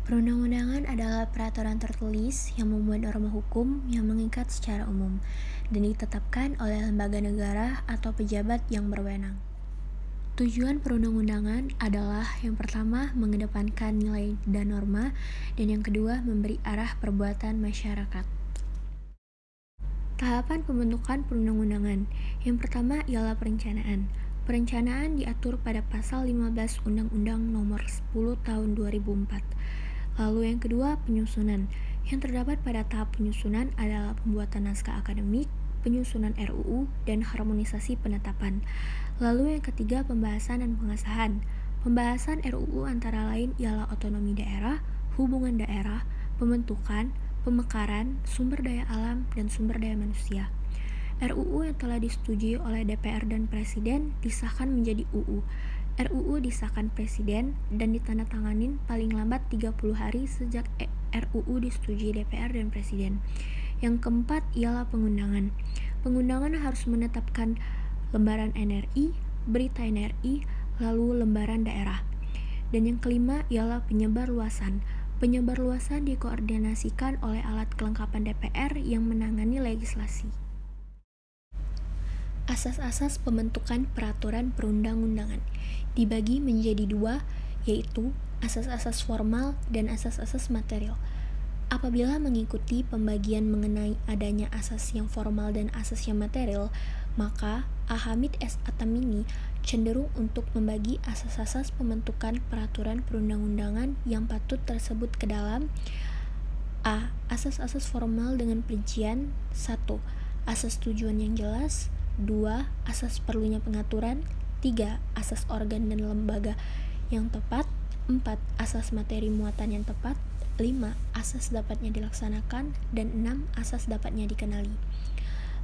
Perundang-undangan adalah peraturan tertulis yang membuat norma hukum yang mengikat secara umum dan ditetapkan oleh lembaga negara atau pejabat yang berwenang. Tujuan perundang-undangan adalah yang pertama mengedepankan nilai dan norma, dan yang kedua memberi arah perbuatan masyarakat. Tahapan pembentukan perundang-undangan. Yang pertama ialah perencanaan. Perencanaan diatur pada pasal 15 Undang-Undang Nomor 10 Tahun 2004. Lalu yang kedua, penyusunan. Yang terdapat pada tahap penyusunan adalah pembuatan naskah akademik, penyusunan RUU, dan harmonisasi penetapan. Lalu yang ketiga, pembahasan dan pengesahan. Pembahasan RUU antara lain ialah otonomi daerah, hubungan daerah, pembentukan, pemekaran, sumber daya alam, dan sumber daya manusia. RUU yang telah disetujui oleh DPR dan Presiden disahkan menjadi UU. RUU disahkan Presiden dan ditandatanganin paling lambat 30 hari sejak RUU disetujui DPR dan Presiden. Yang keempat ialah pengundangan. Pengundangan harus menetapkan lembaran NRI, berita NRI, lalu lembaran daerah. Dan yang kelima ialah penyebarluasan. Penyebarluasan dikoordinasikan oleh alat kelengkapan DPR yang menangani legislasi. Asas-asas pembentukan peraturan perundang-undangan dibagi menjadi dua, yaitu asas-asas formal dan asas-asas material. Apabila mengikuti pembagian mengenai adanya asas yang formal dan asas yang material, maka Hamid S. Atamini cenderung untuk membagi asas-asas pembentukan peraturan perundang-undangan yang patut tersebut ke dalam A. Asas-asas formal dengan perincian 1. Asas tujuan yang jelas 2. Asas perlunya pengaturan 3. Asas organ dan lembaga yang tepat 4. Asas materi muatan yang tepat 5. Asas dapatnya dilaksanakan dan 6. Asas dapatnya dikenali.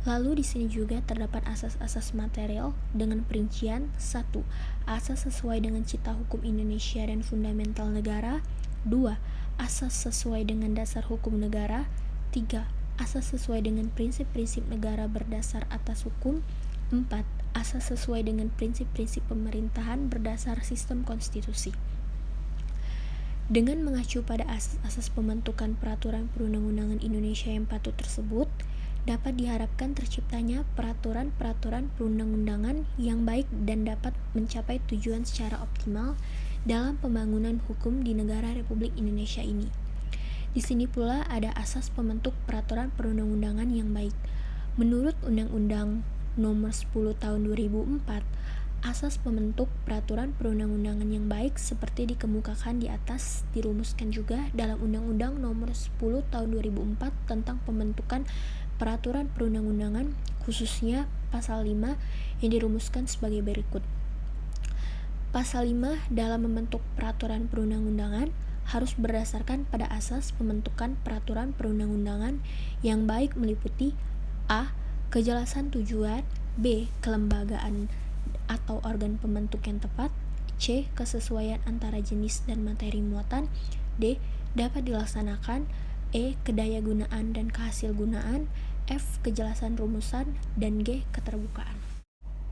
Lalu di sini juga terdapat asas-asas material dengan perincian 1. Asas sesuai dengan cita hukum Indonesia dan fundamental negara 2. Asas sesuai dengan dasar hukum negara 3. Asas sesuai dengan prinsip-prinsip negara berdasar atas hukum 4. Asas sesuai dengan prinsip-prinsip pemerintahan berdasar sistem konstitusi. Dengan mengacu pada asas-asas pembentukan peraturan perundang-undangan Indonesia yang patut tersebut, dapat diharapkan terciptanya peraturan-peraturan perundang-undangan yang baik dan dapat mencapai tujuan secara optimal dalam pembangunan hukum di negara Republik Indonesia ini. Di sini pula ada asas pembentuk peraturan perundang-undangan yang baik. Menurut Undang-Undang Nomor 10 Tahun 2004, asas pembentuk peraturan perundang-undangan yang baik seperti dikemukakan di atas dirumuskan juga dalam Undang-Undang Nomor 10 Tahun 2004 tentang pembentukan peraturan perundang-undangan, khususnya Pasal 5 yang dirumuskan sebagai berikut. Pasal 5 dalam membentuk peraturan perundang-undangan harus berdasarkan pada asas pembentukan peraturan perundang-undangan yang baik meliputi A. Kejelasan tujuan, B. Kelembagaan atau organ pembentuk yang tepat, C. Kesesuaian antara jenis dan materi muatan, D. Dapat dilaksanakan, E. Kedayagunaan dan kehasilgunaan, F. Kejelasan rumusan, dan G. Keterbukaan.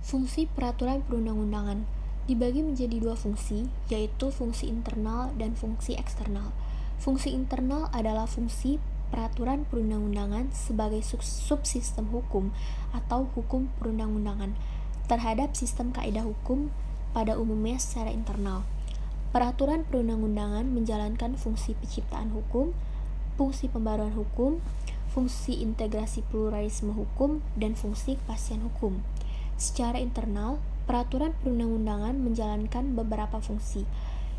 Fungsi peraturan perundang-undangan dibagi menjadi dua fungsi, yaitu fungsi internal dan fungsi eksternal. Fungsi internal adalah fungsi peraturan perundang-undangan sebagai subsistem hukum atau hukum perundang-undangan terhadap sistem kaidah hukum pada umumnya secara internal. Peraturan perundang-undangan menjalankan fungsi penciptaan hukum, fungsi pembaruan hukum, fungsi integrasi pluralisme hukum, dan fungsi kepastian hukum. Secara internal, peraturan perundang-undangan menjalankan beberapa fungsi.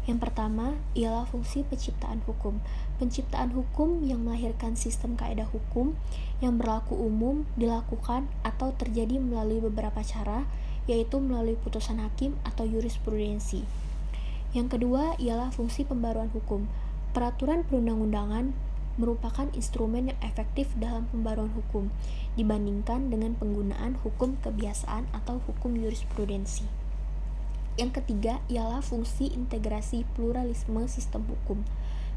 Yang pertama ialah fungsi penciptaan hukum. Penciptaan hukum yang melahirkan sistem kaidah hukum yang berlaku umum dilakukan atau terjadi melalui beberapa cara, yaitu melalui putusan hakim atau jurisprudensi. Yang kedua ialah fungsi pembaruan hukum. Peraturan perundang-undangan merupakan instrumen yang efektif dalam pembaruan hukum dibandingkan dengan penggunaan hukum kebiasaan atau hukum jurisprudensi. Yang ketiga ialah fungsi integrasi pluralisme sistem hukum.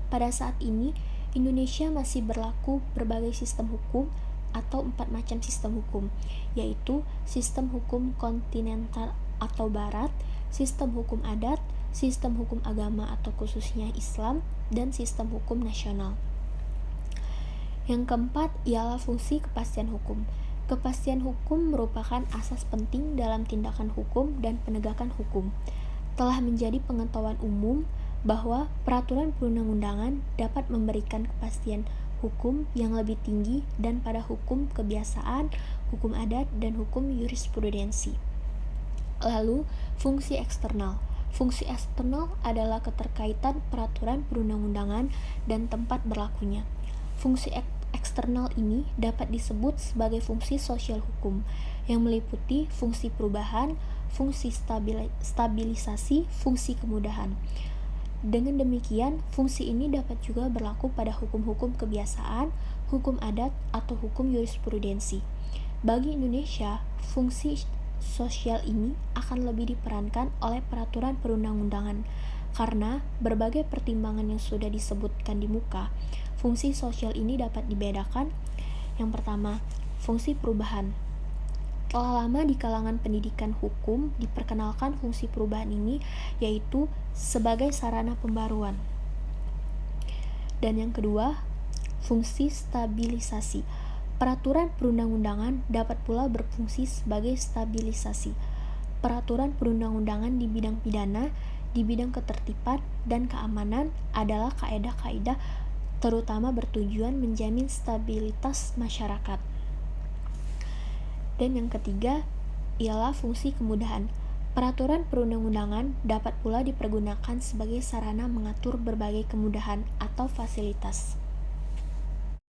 Pada saat ini, Indonesia masih berlaku berbagai sistem hukum atau 4 macam sistem hukum, yaitu sistem hukum kontinental atau barat, sistem hukum adat, sistem hukum agama atau khususnya Islam, dan sistem hukum nasional. Yang keempat ialah fungsi kepastian hukum. Kepastian hukum merupakan asas penting dalam tindakan hukum dan penegakan hukum. Telah menjadi pengetahuan umum bahwa peraturan perundang-undangan dapat memberikan kepastian hukum yang lebih tinggi dan pada hukum kebiasaan, hukum adat, dan hukum jurisprudensi. Lalu, fungsi eksternal. Fungsi eksternal adalah keterkaitan peraturan perundang-undangan dan tempat berlakunya. Fungsi eksternal ini dapat disebut sebagai fungsi sosial hukum, yang meliputi fungsi perubahan, fungsi stabilisasi, fungsi kemudahan. Dengan demikian, fungsi ini dapat juga berlaku pada hukum-hukum kebiasaan, hukum adat, atau hukum jurisprudensi. Bagi Indonesia, fungsi sosial ini akan lebih diperankan oleh peraturan perundang-undangan, karena berbagai pertimbangan yang sudah disebutkan di muka. Fungsi sosial ini dapat dibedakan. Yang pertama, fungsi perubahan. Telah lama di kalangan pendidikan hukum diperkenalkan fungsi perubahan ini, yaitu sebagai sarana pembaruan. Dan yang kedua, fungsi stabilisasi. Peraturan perundang-undangan dapat pula berfungsi sebagai stabilisasi. Peraturan perundang-undangan di bidang pidana, di bidang ketertiban dan keamanan adalah kaidah-kaidah terutama bertujuan menjamin stabilitas masyarakat. Dan yang ketiga ialah fungsi kemudahan. Peraturan perundang-undangan dapat pula dipergunakan sebagai sarana mengatur berbagai kemudahan atau fasilitas.